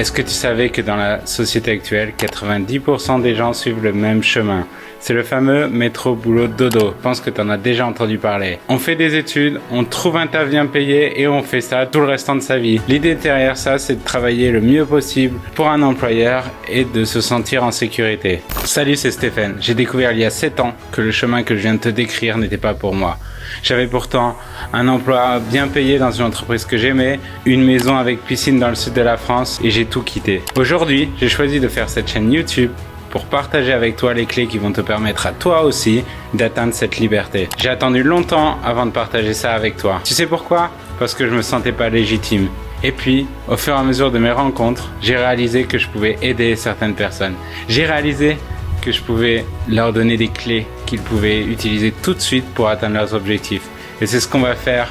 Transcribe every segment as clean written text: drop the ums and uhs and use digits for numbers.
Est-ce que tu savais que dans la société actuelle, 90% des gens suivent le même chemin? C'est le fameux métro boulot dodo. Je pense que tu en as déjà entendu parler. On fait des études, on trouve un taf bien payé et on fait ça tout le restant de sa vie. L'idée derrière ça, c'est de travailler le mieux possible pour un employeur et de se sentir en sécurité. Salut, c'est Stéphane. J'ai découvert il y a 7 ans que le chemin que je viens de te décrire n'était pas pour moi. J'avais pourtant un emploi bien payé dans une entreprise que j'aimais, une maison avec piscine dans le sud de la France et j'ai tout quitté. Aujourd'hui, j'ai choisi de faire cette chaîne YouTube pour partager avec toi les clés qui vont te permettre à toi aussi d'atteindre cette liberté. J'ai attendu longtemps avant de partager ça avec toi. Tu sais pourquoi? Parce que je me sentais pas légitime. Et puis, au fur et à mesure de mes rencontres, j'ai réalisé que je pouvais aider certaines personnes. J'ai réalisé que je pouvais leur donner des clés qu'ils pouvaient utiliser tout de suite pour atteindre leurs objectifs. Et c'est ce qu'on va faire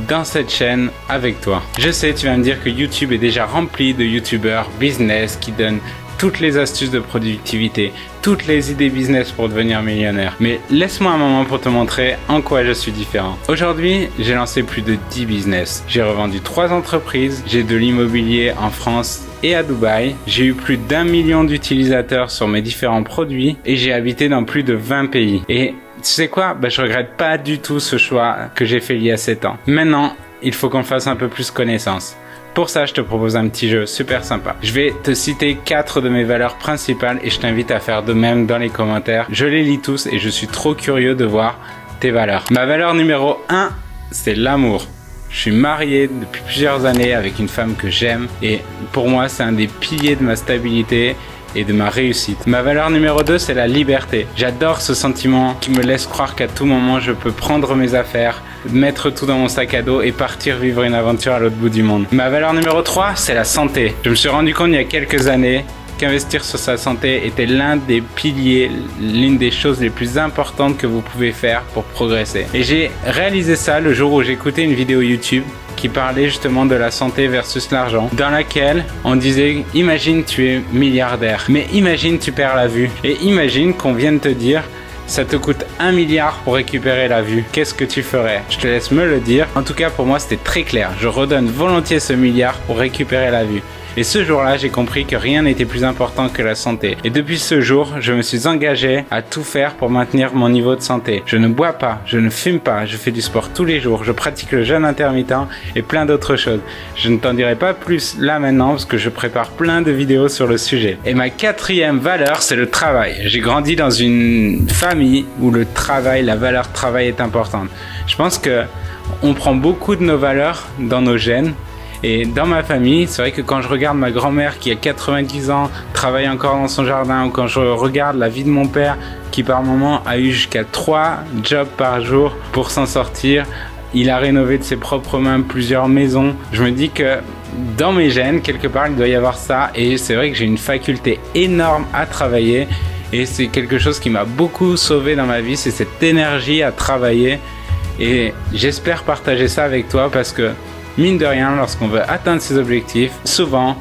dans cette chaîne avec toi. Je sais, tu vas me dire que YouTube est déjà rempli de YouTubeurs business qui donnent toutes les astuces de productivité, toutes les idées business pour devenir millionnaire. Mais laisse-moi un moment pour te montrer en quoi je suis différent. Aujourd'hui, j'ai lancé plus de 10 business. J'ai revendu 3 entreprises, j'ai de l'immobilier en France et à Dubaï. J'ai eu plus d'1 million d'utilisateurs sur mes différents produits et j'ai habité dans plus de 20 pays. Et tu sais quoi? Je regrette pas du tout ce choix que j'ai fait il y a 7 ans. Maintenant, il faut qu'on fasse un peu plus connaissance. Pour ça, je te propose un petit jeu super sympa. Je vais te citer 4 de mes valeurs principales et je t'invite à faire de même dans les commentaires. Je les lis tous et je suis trop curieux de voir tes valeurs. Ma valeur numéro 1, c'est l'amour. Je suis marié depuis plusieurs années avec une femme que j'aime et pour moi, c'est un des piliers de ma stabilité et de ma réussite. Ma valeur numéro 2, c'est la liberté. J'adore ce sentiment qui me laisse croire qu'à tout moment, je peux prendre mes affaires, mettre tout dans mon sac à dos et partir vivre une aventure à l'autre bout du monde. Ma valeur numéro 3, c'est la santé. Je me suis rendu compte il y a quelques années qu'investir sur sa santé était l'un des piliers, l'une des choses les plus importantes que vous pouvez faire pour progresser. Et j'ai réalisé ça le jour où j'ai écouté une vidéo YouTube qui parlait justement de la santé versus l'argent, dans laquelle on disait imagine tu es milliardaire, mais imagine tu perds la vue, et imagine qu'on vienne te dire ça te coûte 1 milliard pour récupérer la vue. Qu'est-ce que tu ferais? Je te laisse me le dire. En tout cas pour moi c'était très clair, je redonne volontiers ce milliard pour récupérer la vue. Et ce jour-là, j'ai compris que rien n'était plus important que la santé. Et depuis ce jour, je me suis engagé à tout faire pour maintenir mon niveau de santé. Je ne bois pas, je ne fume pas, je fais du sport tous les jours, je pratique le jeûne intermittent et plein d'autres choses. Je ne t'en dirai pas plus là maintenant parce que je prépare plein de vidéos sur le sujet. Et ma 4e valeur, c'est le travail. J'ai grandi dans une famille où le travail, la valeur travail est importante. Je pense que on prend beaucoup de nos valeurs dans nos gènes. Et dans ma famille, c'est vrai que quand je regarde ma grand-mère qui a 90 ans, travaille encore dans son jardin, ou quand je regarde la vie de mon père qui par moment a eu jusqu'à 3 jobs par jour pour s'en sortir, il a rénové de ses propres mains plusieurs maisons. Je me dis que dans mes gènes, quelque part, il doit y avoir ça. Et c'est vrai que j'ai une faculté énorme à travailler. Et c'est quelque chose qui m'a beaucoup sauvé dans ma vie, c'est cette énergie à travailler. Et j'espère partager ça avec toi parce que mine de rien, lorsqu'on veut atteindre ses objectifs, souvent,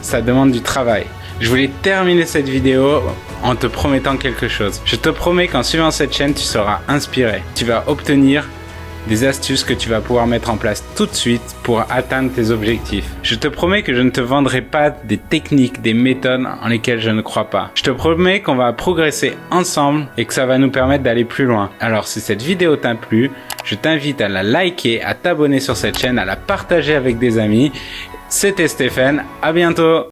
ça demande du travail. Je voulais terminer cette vidéo en te promettant quelque chose. Je te promets qu'en suivant cette chaîne, tu seras inspiré. Tu vas obtenir des astuces que tu vas pouvoir mettre en place tout de suite pour atteindre tes objectifs. Je te promets que je ne te vendrai pas des techniques, des méthodes en lesquelles je ne crois pas. Je te promets qu'on va progresser ensemble et que ça va nous permettre d'aller plus loin. Alors si cette vidéo t'a plu, je t'invite à la liker, à t'abonner sur cette chaîne, à la partager avec des amis. C'était Stéphane, à bientôt!